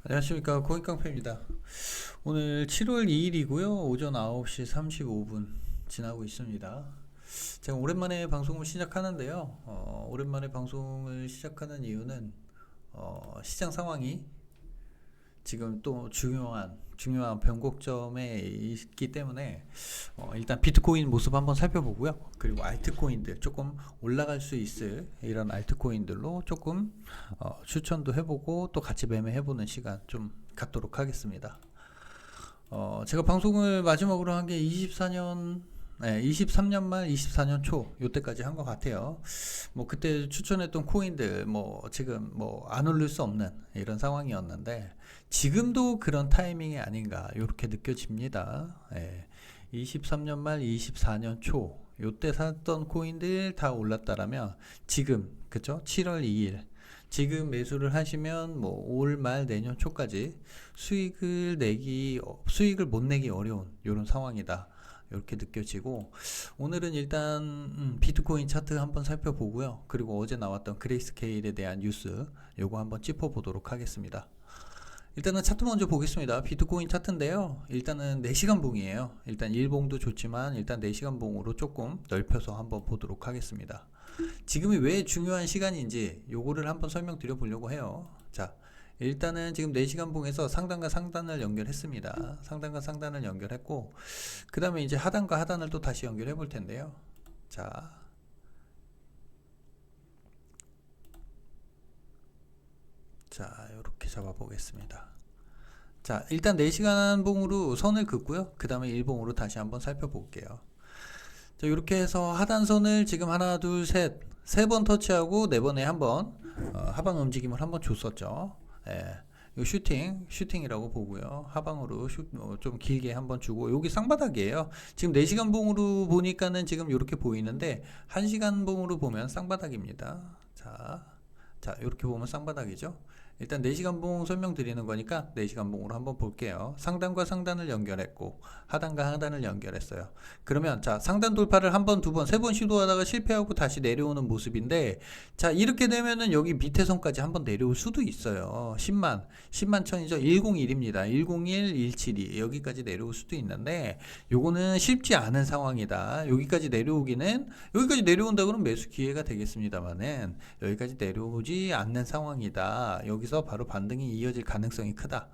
안녕하십니까, 코인깡패입니다. 오늘 7월 2일이고요 오전 9시 35분 지나고 있습니다. 제가 오랜만에 방송을 시작하는데요, 오랜만에 방송을 시작하는 이유는 시장 상황이 지금 또 중요한 변곡점에 있기 때문에 일단 비트코인 모습 한번 살펴보고요. 그리고 알트코인들 조금 올라갈 수 있을 이런 알트코인들로 조금 추천도 해보고 또 같이 매매해보는 시간 좀 갖도록 하겠습니다. 제가 방송을 마지막으로 한 게 24년, 네, 23년 말 24년 초 요때까지 한 것 같아요. 뭐 그때 추천했던 코인들 뭐 지금 뭐 안 오를 수 없는 이런 상황이었는데 지금도 그런 타이밍이 아닌가 이렇게 느껴집니다. 23년 말 24년 초 요때 샀던 코인들 다 올랐다라면 지금 그쵸? 7월 2일 지금 매수를 하시면 뭐 올 말 내년 초까지 수익을 못 내기 어려운 이런 상황이다. 이렇게 느껴지고, 오늘은 일단 비트코인 차트 한번 살펴보고요. 그리고 어제 나왔던 그레이스케일에 대한 뉴스 요거 한번 짚어보도록 하겠습니다. 일단은 차트 먼저 보겠습니다. 비트코인 차트인데요, 일단은 4시간 봉이에요. 일단 일봉도 좋지만 일단 4시간 봉으로 조금 넓혀서 한번 보도록 하겠습니다. 지금이 왜 중요한 시간인지 요거를 한번 설명드려 보려고 해요. 자, 일단은 지금 4시간 봉에서 상단과 상단을 연결했습니다. 상단과 상단을 연결했고, 그 다음에 이제 하단과 하단을 또 다시 연결해 볼 텐데요. 자, 이렇게 잡아 보겠습니다. 자, 일단 4시간 봉으로 선을 긋고요. 그 다음에 일봉으로 다시 한번 살펴볼게요. 자, 이렇게 해서 하단선을 지금 하나, 둘, 셋, 3번 터치하고 4번에 한번 하방 움직임을 한번 줬었죠. 예. 이 슈팅이라고 보고요. 하방으로 좀 길게 한번 주고, 여기 쌍바닥이에요. 지금 4시간 봉으로 보니까는 지금 이렇게 보이는데 1시간 봉으로 보면 쌍바닥입니다. 자, 이렇게 보면 쌍바닥이죠. 일단 4시간 봉 설명드리는 거니까 4시간 봉으로 한번 볼게요. 상단과 상단을 연결했고 하단과 하단을 연결했어요. 그러면 자, 상단 돌파를 한 번, 두 번, 세 번 시도하다가 실패하고 다시 내려오는 모습인데, 자, 이렇게 되면은 여기 밑에 선까지 한번 내려올 수도 있어요. 10만 천이죠. 101입니다. 101, 172 여기까지 내려올 수도 있는데 요거는 쉽지 않은 상황이다. 여기까지 내려온다 그러면 매수 기회가 되겠습니다만은 여기까지 내려오지 않는 상황이다. 여기서 바로 반등이 이어질 가능성이 크다.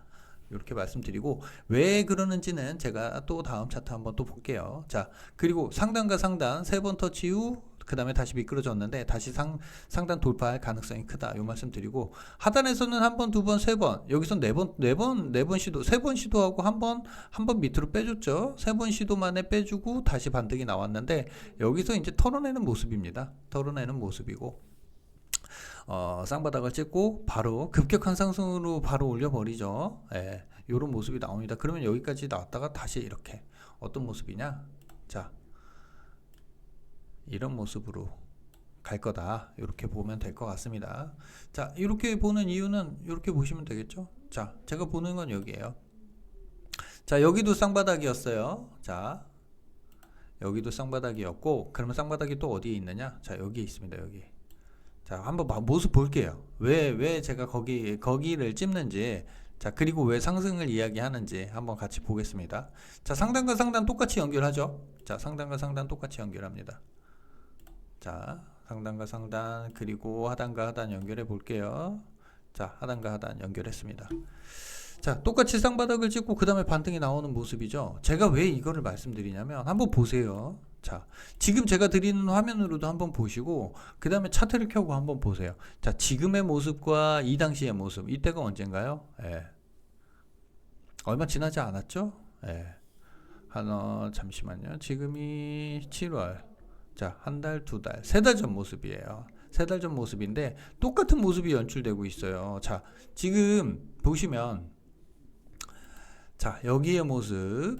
이렇게 말씀드리고, 왜 그러는지는 제가 또 다음 차트 한번 또 볼게요. 자, 그리고 상단과 상단 3번 터치 후 그 다음에 다시 미끄러졌는데 다시 상단 돌파할 가능성이 크다. 이 말씀 드리고, 하단에서는 한 번, 두 번, 세 번, 여기서 네 번 시도, 3번 시도하고 한 번 밑으로 빼줬죠. 3번 시도 만에 빼주고 다시 반등이 나왔는데 여기서 이제 털어내는 모습입니다. 털어내는 모습이고, 쌍바닥을 찍고 바로 급격한 상승으로 바로 올려버리죠. 예, 요런 모습이 나옵니다. 그러면 여기까지 나왔다가 다시 이렇게 어떤 모습이냐? 자, 이런 모습으로 갈 거다. 이렇게 보면 될 것 같습니다. 자, 이렇게 보는 이유는 이렇게 보시면 되겠죠. 자, 제가 보는 건 여기에요. 자, 여기도 쌍바닥이었어요. 자, 여기도 쌍바닥이었고, 그러면 쌍바닥이 또 어디에 있느냐? 자, 여기에 있습니다. 여기. 자, 한번 모습 볼게요. 왜 제가 거기를 찝는지, 자, 그리고 왜 상승을 이야기하는지 한번 같이 보겠습니다. 자, 상단과 상단 똑같이 연결하죠. 자, 상단과 상단 똑같이 연결합니다. 자, 상단과 상단, 그리고 하단과 하단 연결해 볼게요. 자, 하단과 하단 연결했습니다. 자, 똑같이 쌍바닥을 찍고 그 다음에 반등이 나오는 모습이죠. 제가 왜 이거를 말씀드리냐면 한번 보세요. 자, 지금 제가 드리는 화면으로도 한번 보시고 그 다음에 차트를 켜고 한번 보세요. 자, 지금의 모습과 이 당시의 모습, 이때가 언젠가요? 예. 얼마 지나지 않았죠? 예. 잠시만요. 지금이 7월. 자, 한 달, 두 달, 3달 전 모습이에요. 3달 전 모습인데 똑같은 모습이 연출되고 있어요. 자, 지금 보시면, 자, 여기의 모습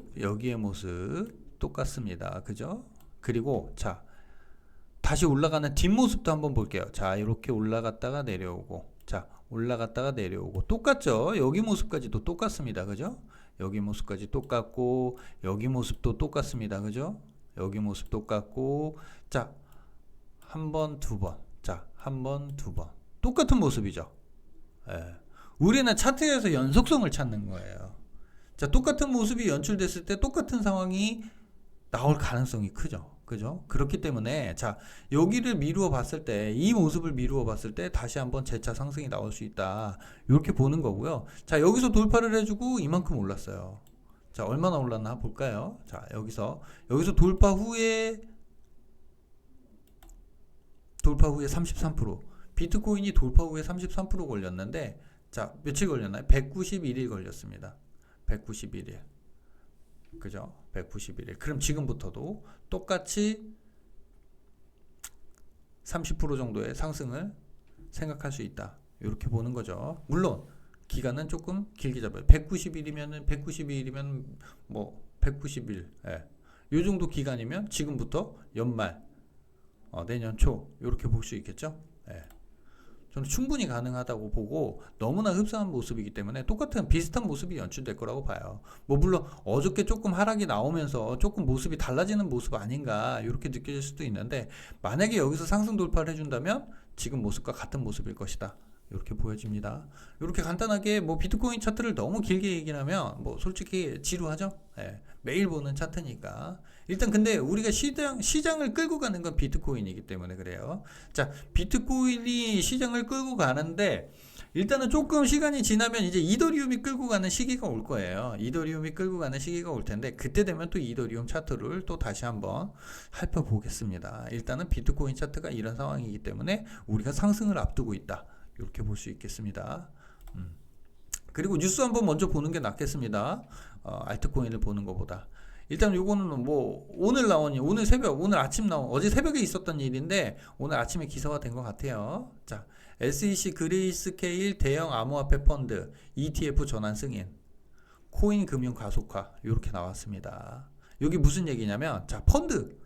똑같습니다. 그죠? 그리고 자, 다시 올라가는 뒷모습도 한번 볼게요. 자, 이렇게 올라갔다가 내려오고, 자, 올라갔다가 내려오고 똑같죠? 여기 모습까지도 똑같습니다. 그죠? 여기 모습까지 똑같고, 여기 모습도 똑같습니다. 그죠? 여기 모습 똑같고, 자, 한 번, 두 번, 자, 한 번, 두 번 똑같은 모습이죠. 예. 우리는 차트에서 연속성을 찾는 거예요. 자, 똑같은 모습이 연출됐을 때 똑같은 상황이 나올 가능성이 크죠. 그죠? 그렇기 때문에 자, 여기를 미루어 봤을 때, 이 모습을 미루어 봤을 때 다시 한번 재차 상승이 나올 수 있다. 이렇게 보는 거고요. 자, 여기서 돌파를 해주고 이만큼 올랐어요. 자, 얼마나 올랐나 볼까요? 자, 여기서 돌파 후에 33%, 비트코인이 돌파 후에 33% 걸렸는데, 자, 며칠 걸렸나요? 191일 걸렸습니다. 191일. 그죠? 191일. 그럼 지금부터도 똑같이 30% 정도의 상승을 생각할 수 있다. 이렇게 보는 거죠. 물론 기간은 조금 길게 잡아요. 190일이면 뭐 190일. 예. 요 정도 기간이면 지금부터 연말, 내년 초 이렇게 볼 수 있겠죠. 예. 저는 충분히 가능하다고 보고, 너무나 흡사한 모습이기 때문에 똑같은 비슷한 모습이 연출될 거라고 봐요. 뭐 물론 어저께 조금 하락이 나오면서 조금 모습이 달라지는 모습 아닌가 이렇게 느껴질 수도 있는데, 만약에 여기서 상승 돌파를 해준다면 지금 모습과 같은 모습일 것이다. 이렇게 보여집니다. 이렇게 간단하게 뭐 비트코인 차트를 너무 길게 얘기하면 뭐 솔직히 지루하죠. 예, 매일 보는 차트니까. 일단 근데 우리가 시장을 끌고 가는 건 비트코인이기 때문에 그래요. 자, 비트코인이 시장을 끌고 가는데, 일단은 조금 시간이 지나면 이제 이더리움이 끌고 가는 시기가 올 거예요. 이더리움이 끌고 가는 시기가 올 텐데, 그때 되면 또 이더리움 차트를 또 다시 한번 살펴보겠습니다. 일단은 비트코인 차트가 이런 상황이기 때문에 우리가 상승을 앞두고 있다. 이렇게 볼 수 있겠습니다. 그리고 뉴스 한번 먼저 보는 게 낫겠습니다. 알트코인을 보는 것보다. 일단 요거는 뭐 오늘 나온 일, 오늘 아침 나온, 어제 새벽에 있었던 일인데 오늘 아침에 기사화 된 것 같아요. 자, SEC 그레이스케일 대형 암호화폐 펀드 ETF 전환 승인, 코인 금융 가속화 이렇게 나왔습니다. 여기 무슨 얘기냐면, 자, 펀드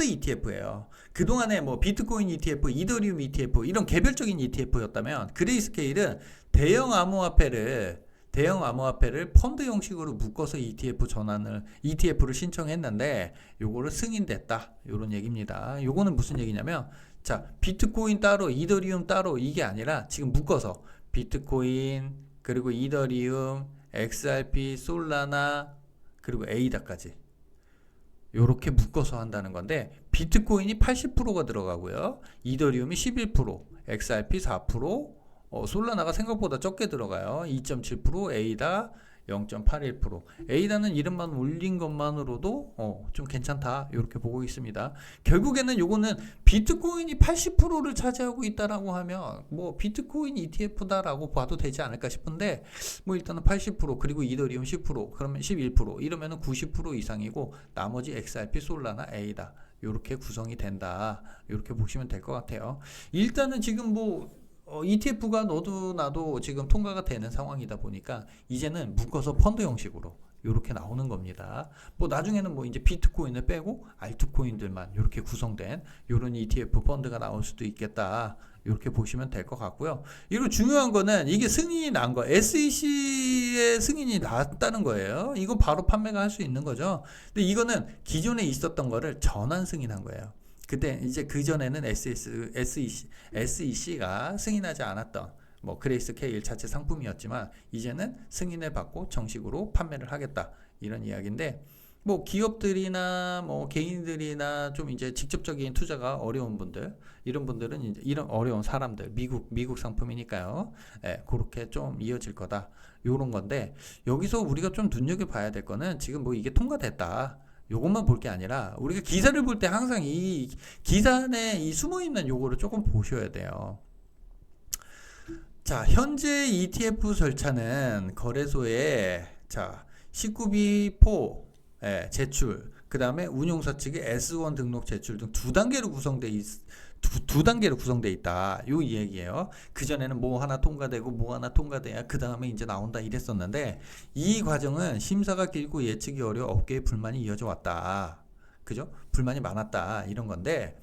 ETF예요. 그동안에 뭐 비트코인 ETF, 이더리움 ETF 이런 개별적인 ETF였다면, 그레이스케일은 대형 암호화폐를 펀드 형식으로 묶어서 ETF를 신청했는데 요거를 승인됐다. 요런 얘기입니다. 요거는 무슨 얘기냐면, 자, 비트코인 따로, 이더리움 따로 이게 아니라 지금 묶어서 비트코인, 그리고 이더리움, XRP, 솔라나, 그리고 에이다까지 요렇게 묶어서 한다는 건데, 비트코인이 80%가 들어가고요. 이더리움이 11%, XRP 4%, 솔라나가 생각보다 적게 들어가요. 2.7%, 에이다 0.81%. 에이다는 이름만 올린 것만으로도 좀 괜찮다. 이렇게 보고 있습니다. 결국에는 요거는 비트코인이 80%를 차지하고 있다라고 하면 뭐 비트코인 ETF다라고 봐도 되지 않을까 싶은데, 뭐 일단은 80%, 그리고 이더리움 10%, 그러면 11%, 이러면은 90% 이상이고 나머지 XRP, 솔라나, 에이다 이렇게 구성이 된다. 이렇게 보시면 될 것 같아요. 일단은 지금 뭐 ETF가 너도 나도 지금 통과가 되는 상황이다 보니까 이제는 묶어서 펀드 형식으로 이렇게 나오는 겁니다. 뭐 나중에는 뭐 이제 비트코인을 빼고 알트코인들만 이렇게 구성된 이런 ETF 펀드가 나올 수도 있겠다. 이렇게 보시면 될 것 같고요. 이리고 중요한 거는 이게 승인이 난 거, SEC의 승인이 났다는 거예요. 이거 바로 판매가 할 수 있는 거죠. 근데 이거는 기존에 있었던 거를 전환 승인한 거예요. 그때 이제 그전에는 SEC가 승인하지 않았던 뭐 그레이스케일 자체 상품이었지만, 이제는 승인을 받고 정식으로 판매를 하겠다. 이런 이야기인데, 뭐 기업들이나 뭐 개인들이나 좀 이제 직접적인 투자가 어려운 분들, 이런 분들은 이제 이런 어려운 사람들, 미국 상품이니까요. 예, 그렇게 좀 이어질 거다. 요런 건데, 여기서 우리가 좀 눈여겨봐야 될 거는 지금 뭐 이게 통과됐다. 요것만 볼 게 아니라 우리가 기사를 볼 때 항상 이 기사 안에 이 숨어있는 요거를 조금 보셔야 돼요. 자, 현재 ETF 절차는 거래소에, 자, 19B4 제출, 그 다음에 운용사 측의 S1 등록 제출 등 두 단계로 구성돼 있다. 요 얘기예요. 그전에는 뭐 하나 통과되고 뭐 하나 통과돼야 그 다음에 이제 나온다 이랬었는데, 이 과정은 심사가 길고 예측이 어려워 업계의 불만이 이어져 왔다. 그죠? 불만이 많았다. 이런 건데,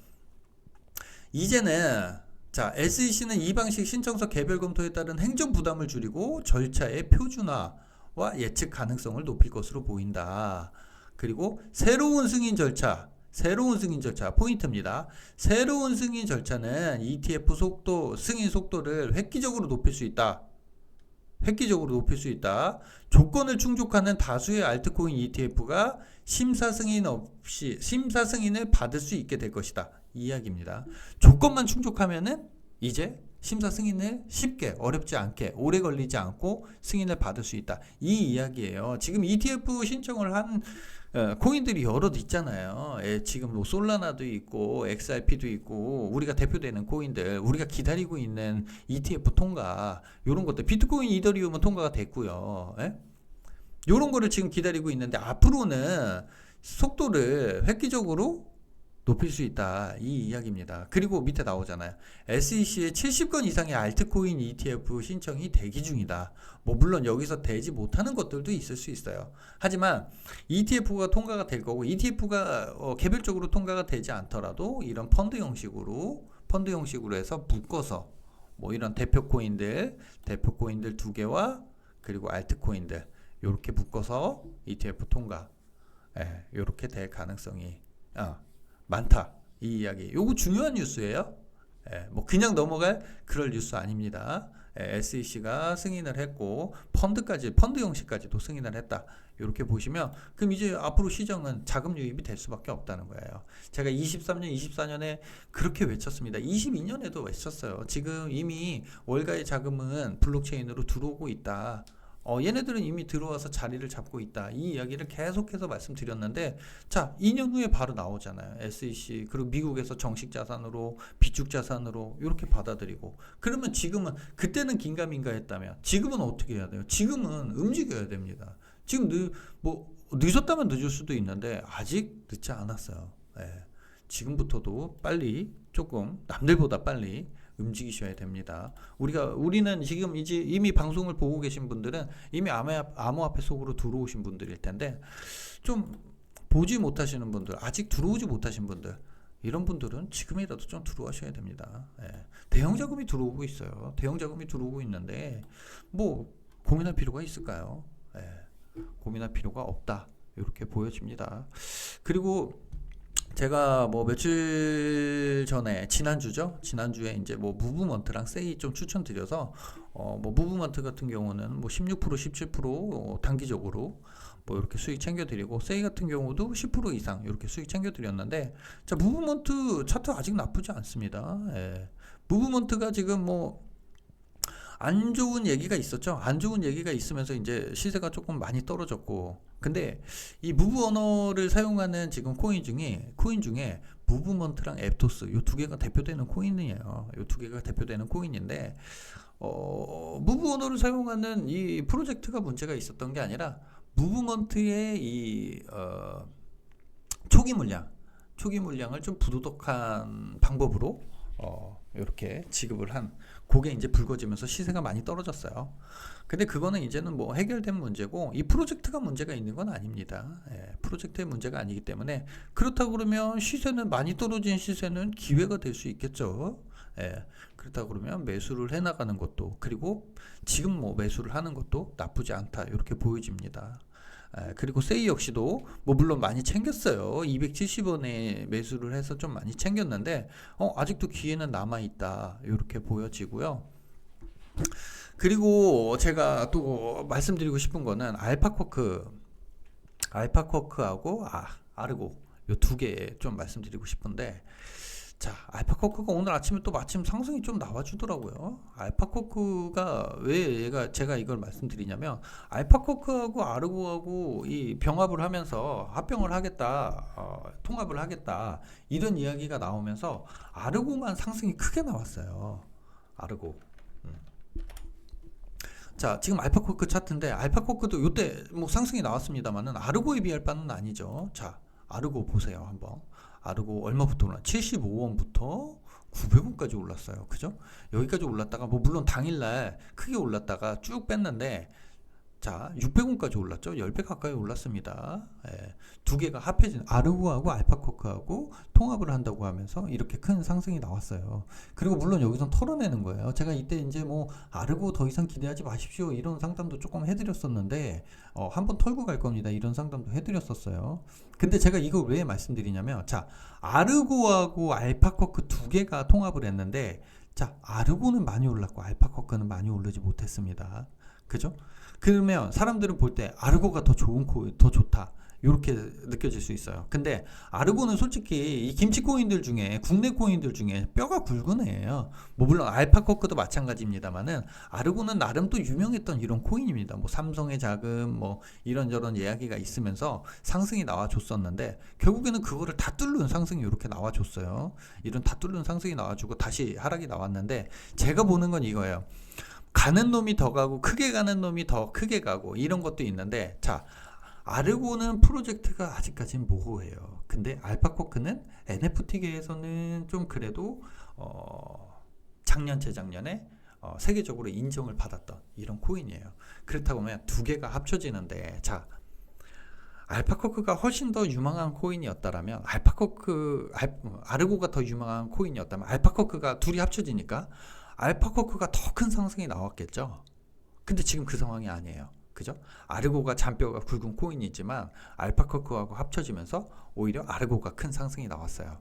이제는 자, SEC는 이 방식 신청서 개별 검토에 따른 행정 부담을 줄이고 절차의 표준화와 예측 가능성을 높일 것으로 보인다. 그리고 새로운 승인 절차, 새로운 승인 절차 포인트입니다. 새로운 승인 절차는 ETF 속도 승인 속도를 획기적으로 높일 수 있다. 획기적으로 높일 수 있다. 조건을 충족하는 다수의 알트코인 ETF가 심사 승인을 받을 수 있게 될 것이다. 이 이야기입니다. 조건만 충족하면은 이제 심사 승인을 쉽게 어렵지 않게 오래 걸리지 않고 승인을 받을 수 있다. 이 이야기예요. 지금 ETF 신청을 한 코인들이 여럿 있잖아요. 지금 뭐 솔라나도 있고 XRP도 있고 우리가 대표되는 코인들, 우리가 기다리고 있는 ETF 통과 이런 것들, 비트코인, 이더리움은 통과가 됐고요. 이런 거를 지금 기다리고 있는데 앞으로는 속도를 획기적으로 높일 수 있다. 이 이야기입니다. 그리고 밑에 나오잖아요. SEC에 70건 이상의 알트코인 ETF 신청이 대기 중이다. 뭐 물론 여기서 되지 못하는 것들도 있을 수 있어요. 하지만 ETF가 통과가 될 거고 ETF가 개별적으로 통과가 되지 않더라도 이런 펀드 형식으로 해서 묶어서 뭐 이런 대표 코인들 2개와 그리고 알트코인들 이렇게 묶어서 ETF 통과 이렇게 될 가능성이 많다. 이 이야기. 요거 중요한 뉴스예요. 뭐 그냥 넘어갈 그럴 뉴스 아닙니다. SEC가 승인을 했고 펀드 형식까지도 승인을 했다. 이렇게 보시면 그럼 이제 앞으로 시장은 자금 유입이 될 수밖에 없다는 거예요. 제가 23년, 24년에 그렇게 외쳤습니다. 22년에도 외쳤어요. 지금 이미 월가의 자금은 블록체인으로 들어오고 있다. 얘네들은 이미 들어와서 자리를 잡고 있다. 이 이야기를 계속해서 말씀드렸는데 자 2년 후에 바로 나오잖아요. SEC 그리고 미국에서 정식 자산으로 비축 자산으로 이렇게 받아들이고 그러면 지금은 그때는 긴가민가 했다면 지금은 어떻게 해야 돼요? 지금은 움직여야 됩니다. 지금 늦었다면 늦을 수도 있는데 아직 늦지 않았어요. 지금부터도 빨리 조금 남들보다 빨리 움직이셔야 됩니다. 우리는 지금 이제 이미 방송을 보고 계신 분들은 이미 암호화폐 속으로 들어오신 분들일 텐데 좀 보지 못하시는 분들, 아직 들어오지 못하신 분들 이런 분들은 지금이라도 좀 들어와셔야 됩니다. 대형 자금이 들어오고 있어요. 대형 자금이 들어오고 있는데 뭐 고민할 필요가 있을까요? 고민할 필요가 없다. 이렇게 보여집니다. 그리고 제가 뭐 며칠 전에 지난주에 이제 뭐 무브먼트랑 세이 좀 추천드려서 뭐 무브먼트 같은 경우는 뭐 16% 17% 단기적으로 뭐 이렇게 수익 챙겨드리고 세이 같은 경우도 10% 이상 이렇게 수익 챙겨드렸는데 자 무브먼트 차트 아직 나쁘지 않습니다. 무브먼트가 지금 뭐 안 좋은 얘기가 있었죠. 안 좋은 얘기가 있으면서 이제 시세가 조금 많이 떨어졌고 근데 이 무브 언어를 사용하는 지금 코인 중에 무브먼트랑 앱토스 이 두 개가 대표되는 코인이에요. 이 두 개가 대표되는 코인인데 무브 언어를 사용하는 이 프로젝트가 문제가 있었던 게 아니라 무브먼트의 이 초기 물량을 좀 부도덕한 방법으로 이렇게 지급을 한 그게 이제 불거지면서 시세가 많이 떨어졌어요. 근데 그거는 이제는 뭐 해결된 문제고 이 프로젝트가 문제가 있는 건 아닙니다. 프로젝트의 문제가 아니기 때문에 그렇다고 그러면 시세는 많이 떨어진 시세는 기회가 될 수 있겠죠. 그렇다고 그러면 매수를 해나가는 것도 그리고 지금 뭐 매수를 하는 것도 나쁘지 않다 이렇게 보여집니다. 그리고 세이 역시도 뭐 물론 많이 챙겼어요. 270원에 매수를 해서 좀 많이 챙겼는데 아직도 기회는 남아있다 이렇게 보여지고요. 그리고 제가 또 말씀드리고 싶은 거는 알파쿼크하고 아르고 이 두 개 좀 말씀드리고 싶은데 자, 알파쿼크가 오늘 아침에 또 마침 상승이 좀 나와주더라고요. 알파쿼크가 왜 제가 이걸 말씀드리냐면 알파쿼크하고 아르고하고 이 병합을 하면서 합병을 하겠다, 통합을 하겠다 이런 이야기가 나오면서 아르고만 상승이 크게 나왔어요. 아르고. 자, 지금 알파쿼크 차트인데 알파쿼크도 요때 뭐 상승이 나왔습니다만은 아르고에 비할 바는 아니죠. 자, 아르고 보세요 한번. 아르고 얼마부터 올랐나? 75원부터 900원까지 올랐어요. 그죠? 여기까지 올랐다가 뭐 물론 당일날 크게 올랐다가 쭉 뺐는데 자, 600원까지 올랐죠. 10배 가까이 올랐습니다. 예, 두 개가 합해진 아르고하고 알파코크하고 통합을 한다고 하면서 이렇게 큰 상승이 나왔어요. 그리고 물론 여기서 털어내는 거예요. 제가 이때 이제 뭐 아르고 더 이상 기대하지 마십시오 이런 상담도 조금 해드렸었는데 한번 털고 갈 겁니다. 이런 상담도 해드렸었어요. 근데 제가 이걸 왜 말씀드리냐면, 자, 아르고하고 알파코크 두 개가 통합을 했는데, 자, 아르고는 많이 올랐고 알파코크는 많이 오르지 못했습니다. 그죠? 그러면 사람들은 볼 때 아르고가 더 좋은 더 좋다 이렇게 느껴질 수 있어요. 근데 아르고는 솔직히 이 김치 코인들 중에, 국내 코인들 중에 뼈가 굵은 애예요. 뭐 물론 알파코크도 마찬가지입니다만은 아르고는 나름 또 유명했던 이런 코인입니다. 뭐 삼성의 자금 뭐 이런저런 이야기가 있으면서 상승이 나와줬었는데, 결국에는 그거를 다 뚫는 상승이 이렇게 나와줬어요. 이런 다 뚫는 상승이 나와주고 다시 하락이 나왔는데, 제가 보는 건 이거예요. 가는 놈이 더 가고 크게 가는 놈이 더 크게 가고 이런 것도 있는데, 자, 아르고는 프로젝트가 아직까지는 모호해요. 근데 알파코크는 NFT계에서는 좀 그래도 작년 재작년에 세계적으로 인정을 받았던 이런 코인이에요. 그렇다고 하면 두 개가 합쳐지는데, 자, 알파코크가 훨씬 더 유망한 코인이었다라면, 아르고가 더 유망한 코인이었다면 알파코크가 둘이 합쳐지니까 알파코크가 더 큰 상승이 나왔겠죠. 근데 지금 그 상황이 아니에요. 그죠? 아르고가 잔뼈가 굵은 코인이지만 알파코크하고 합쳐지면서 오히려 아르고가 큰 상승이 나왔어요.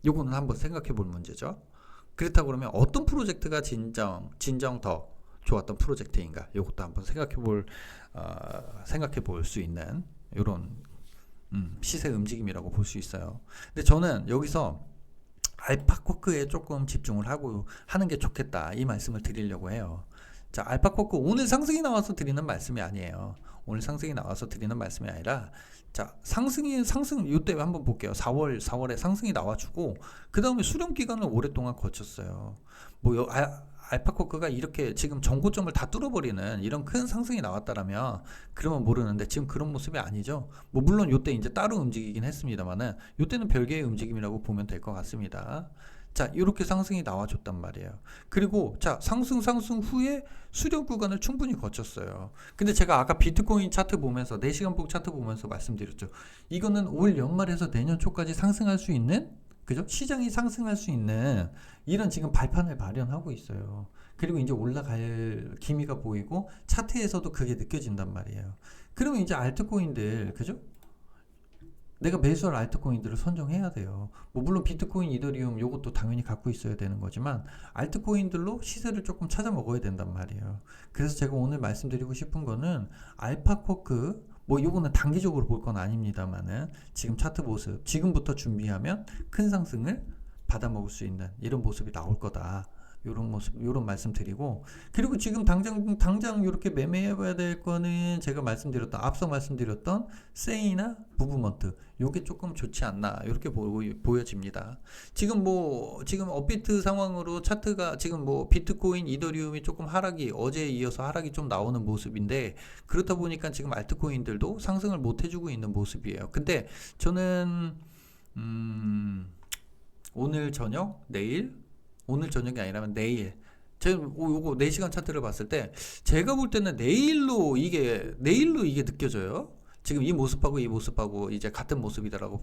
요거는 한번 생각해 볼 문제죠. 그렇다고 그러면 어떤 프로젝트가 진정 더 좋았던 프로젝트인가? 요것도 한번 생각해 볼 수 있는 요런 시세 움직임이라고 볼 수 있어요. 근데 저는 여기서 알파코크에 조금 집중을 하고 하는 게 좋겠다 이 말씀을 드리려고 해요. 자, 알파코크 오늘 상승이 나와서 드리는 말씀이 아니에요. 오늘 상승이 나와서 드리는 말씀이 아니라, 자, 상승 요때 한번 볼게요. 4월에 상승이 나와주고 그 다음에 수렴 기간을 오랫동안 거쳤어요. 뭐 알파코크가 이렇게 지금 전고점을 다 뚫어버리는 이런 큰 상승이 나왔다라면 그러면 모르는데, 지금 그런 모습이 아니죠. 뭐 물론 요때 이제 따로 움직이긴 했습니다만은 요때는 별개의 움직임이라고 보면 될 것 같습니다. 자, 이렇게 상승이 나와줬단 말이에요. 그리고 자, 상승 후에 수렴 구간을 충분히 거쳤어요. 근데 제가 아까 비트코인 차트 보면서 4시간봉 차트 보면서 말씀드렸죠. 이거는 올 연말에서 내년 초까지 상승할 수 있는, 그죠? 시장이 상승할 수 있는 이런 지금 발판을 마련하고 있어요. 그리고 이제 올라갈 기미가 보이고 차트에서도 그게 느껴진단 말이에요. 그러면 이제 알트코인들, 그죠? 내가 매수할 알트코인들을 선정해야 돼요. 뭐 물론 비트코인, 이더리움 요것도 당연히 갖고 있어야 되는 거지만 알트코인들로 시세를 조금 찾아 먹어야 된단 말이에요. 그래서 제가 오늘 말씀드리고 싶은 거는 알파코크, 뭐 요거는 단기적으로 볼 건 아닙니다만은 지금 차트 모습, 지금부터 준비하면 큰 상승을 받아 먹을 수 있는 이런 모습이 나올 거다. 요런 모습, 요런 말씀 드리고, 그리고 지금 당장 이렇게 매매해봐야 될 거는 제가 앞서 말씀드렸던 세이나 무브먼트, 요게 조금 좋지 않나, 이렇게 보여집니다. 지금 업비트 상황으로 차트가 지금 뭐 비트코인, 이더리움이 조금 어제에 이어서 하락이 좀 나오는 모습인데, 그렇다 보니까 지금 알트코인들도 상승을 못 해주고 있는 모습이에요. 근데 저는, 오늘 저녁이 아니라면 내일, 제가 요거 4시간 차트를 봤을 때 제가 볼 때는 내일로 이게 느껴져요. 지금 이 모습하고 이제 같은 모습이다라고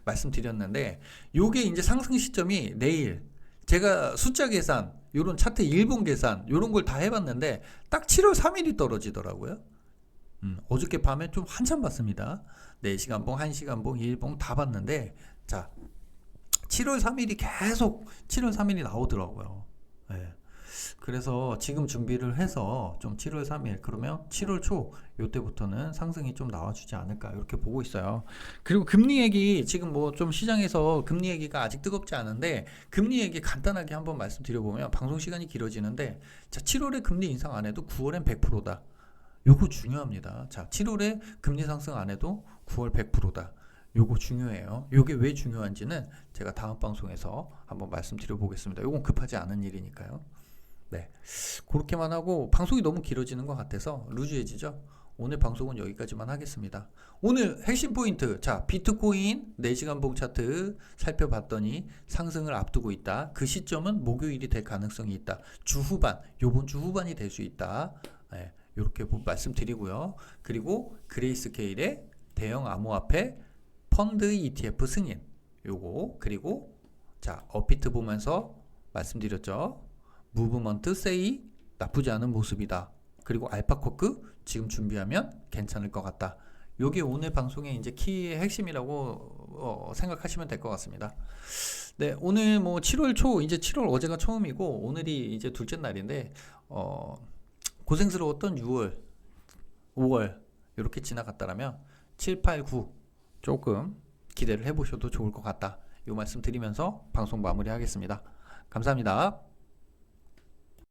말씀드렸는데, 요게 이제 상승 시점이 내일, 제가 숫자 계산, 요런 차트 일본 계산 요런 걸 다 해봤는데 딱 7월 3일이 떨어지더라고요. 어저께 밤에 좀 한참 봤습니다. 4시간봉, 1시간봉, 1봉 다 봤는데, 자, 7월 3일이 나오더라고요. 네. 그래서 지금 준비를 해서 좀 7월 3일, 그러면 7월 초 요때부터는 상승이 좀 나와주지 않을까 이렇게 보고 있어요. 그리고 금리 얘기, 지금 뭐 좀 시장에서 금리 얘기가 아직 뜨겁지 않은데 금리 얘기 간단하게 한번 말씀드려보면 방송 시간이 길어지는데, 자, 7월에 금리 인상 안 해도 9월엔 100%다. 요거 중요합니다. 자, 7월에 금리 상승 안 해도 9월 100%다. 요거 중요해요. 요게 왜 중요한지는 제가 다음 방송에서 한번 말씀드려 보겠습니다. 요건 급하지 않은 일이니까요. 네, 그렇게만 하고 방송이 너무 길어지는 것 같아서 루즈해지죠. 오늘 방송은 여기까지만 하겠습니다. 오늘 핵심 포인트, 자, 비트코인 4시간봉 차트 살펴봤더니 상승을 앞두고 있다. 그 시점은 목요일이 될 가능성이 있다. 요번 주 후반이 될 수 있다. 네, 이렇게 말씀드리고요. 그리고 그레이스케일의 대형 암호화폐 펀드 ETF 승인 요거, 그리고 자 업비트 보면서 말씀드렸죠. 무브먼트 세이 나쁘지 않은 모습이다. 그리고 알파코크 지금 준비하면 괜찮을 것 같다. 요게 오늘 방송의 이제 키의 핵심이라고 생각하시면 될 것 같습니다. 네, 오늘 뭐 7월 초, 이제 7월 어제가 처음이고 오늘이 이제 둘째 날인데 고생스러웠던 6월, 5월 이렇게 지나갔다라면 7, 8, 9 조금 기대를 해보셔도 좋을 것 같다. 이 말씀 드리면서 방송 마무리하겠습니다. 감사합니다.